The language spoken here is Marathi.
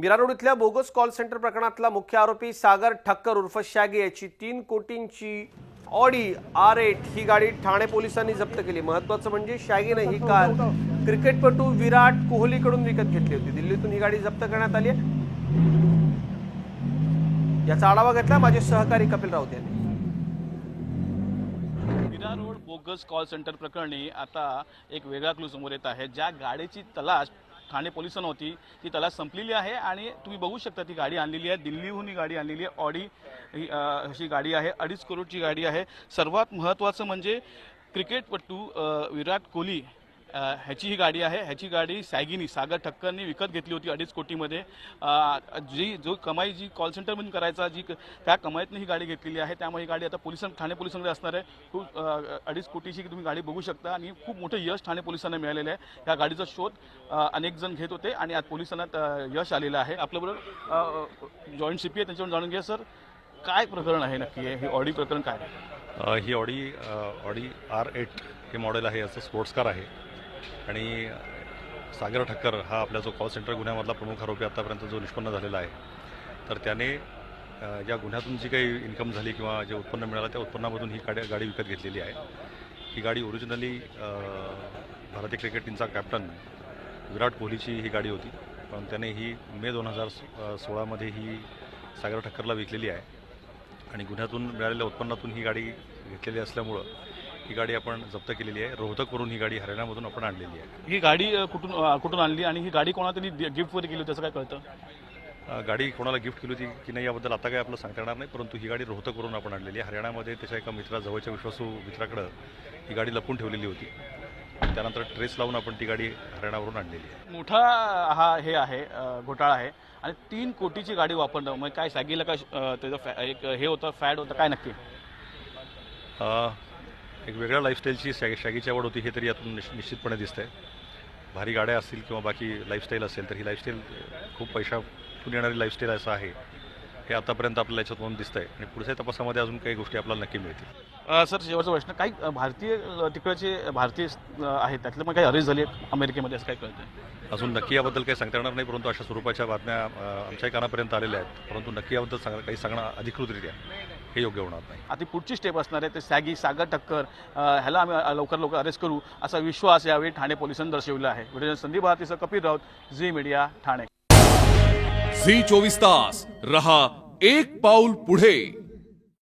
मीरा रोड इथल्या बोगस कॉल सेंटर प्रकरणातला मुख्य आरोपी सागर ठक्कर उर्फ शॅगी याची 3 कोटींची ऑडी R8 ही गाडी ठाणे पोलिसांनी जप्त केली। महत्त्वाचं म्हणजे शॅगीने ही कार क्रिकेटपटू विराट कोहलीकडून विकत घेतली होती। दिल्लीतून ही गाडी जप्त करण्यात आली आहे। याचा आढावा घेतला माझे सहकारी कपिल राऊत यांनी। Mira Road bogus call centre प्रकरणी आता एक वेगळा क्लू समोर येत आहे। ज्या गाडीची तलाश ठाणे पोलिसांना होती ती तलाश संपलेली आहे आणि तुम्ही बघू शकता ती गाडी आणलेली आहे। दिल्लीहून ही गाडी आणलेली आहे। ऑडी ही गाडी आहे, 2.5 करोडची गाडी आहे। सर्वात महत्त्वाचं म्हणजे क्रिकेटपटू विराट कोहली ह्याची ही गाडी आहे। ह्याची गाडी शॅगीनी सागर ठक्करनी विकत घेतली होती 2.5 कोटीमध्ये। जो कमाई जी कॉल सेंटरमधून करायचा त्या कमाईतून ही गाडी घेतलेली आहे। त्यामुळे ही गाडी आता ठाणे पोलिसांकडे असणार आहे। खूप 2.5 कोटीची तुम्ही गाडी बघू शकता आणि खूप मोठं यश ठाणे पोलिसांना मिळालेलं आहे। या गाडीचा शोध अनेक जण घेत होते आणि आज पोलिसांना यश आलेलं आहे। आपल्याबरोबर जॉईंट CP आहे, त्यांच्याकडून जाणून घ्या सर काय प्रकरण आहे नक्की हे ऑडी प्रकरण काय आहे? ही ऑडी R8 हे मॉडेल आहे, याचं स्पोर्ट्स कार आहे आणि सागर ठक्कर हा आपला जो कॉल सेंटर गुन्ह्यामधला प्रमुख आरोपी आतापर्यंत जो निष्पन्न झालेला आहे, तर त्याने या गुन्ह्यातून जी काही इन्कम झाली किंवा जे उत्पन्न मिळालं त्या उत्पन्नामधून ही गाडी विकत घेतलेली आहे। ही गाडी ओरिजिनली भारतीय क्रिकेट टीमचा कॅप्टन विराट कोहलीची ही गाडी होती, पण त्याने ही मे 2016मध्ये ही सागर ठक्करला विकलेली आहे आणि गुन्ह्यातून मिळालेल्या उत्पन्नातून ही गाडी घेतलेली असल्यामुळं ही गाडी आपण जप्त केलेली आहे। रोहतकवरून ही गाडी हरियाणामधून आपण आणलेली आहे। ही गाडी कुठून आणली आणि ही गाडी कोणाला तरी गिफ्ट वगैरे केली होती असं काय कळतं? गाडी कोणाला गिफ्ट केली होती की नाही याबद्दल आता काही आपलं सांगता येणार नाही, परंतु ही गाडी रोहतकवरून आपण आणलेली आहे। हरियाणामध्ये त्याच्या एका मित्राजवळच्या विश्वासू मित्राकडं ही गाडी लपून ठेवलेली होती। त्यानंतर ट्रेस लावून आपण ती गाडी हरियाणावरून आणलेली आहे। मोठा हा हे आहे घोटाळा आहे आणि 3 कोटीची गाडी वापरणं मग काय शॅगीला काय त्याचं एक हे होतं फॅड होतं काय नक्की? एक वेगळ्या लाईफस्टाईलची शॅगीची आवड होती हे तरी यातून निश्चितपणे दिसतंय। भारी गाड्या असतील किंवा बाकी लाईफस्टाईल असेल तर ही लाईफस्टाईल खूप पैशातून येणारी लाईफस्टाईल असं आहे हे आतापर्यंत आपल्याला याच्यातून दिसतंय आणि पुढच्या तपासामध्ये अजून काही गोष्टी आपल्याला नक्की मिळतील। सर शेवटचा प्रश्न, काही भारतीय तिकडचे भारतीय आहेत त्यातले मग काही अरेस्ट झाली अमेरिकेमध्ये असं काय कळतं? अजून नक्की याबद्दल काही सांगता येणार नाही, परंतु अशा स्वरूपाच्या बातम्या आमच्याही कानापर्यंत आलेल्या आहेत, परंतु नक्की याबद्दल काही सांगणं अधिकृतरित्या हे योग्य होणार नाही। आता पुढची स्टेप असणार आहे ते शॅगी सागर ठक्कर ह्याला आम्ही लवकर अरेस्ट करू असा विश्वास यावेळी ठाणे पोलिसांनी दर्शवला आहे। व्हिडिओ संदीप भारतीसह कपिल राऊत, झी मीडिया, ठाणे। झी 24 तास रहा एक पाऊल पुढे।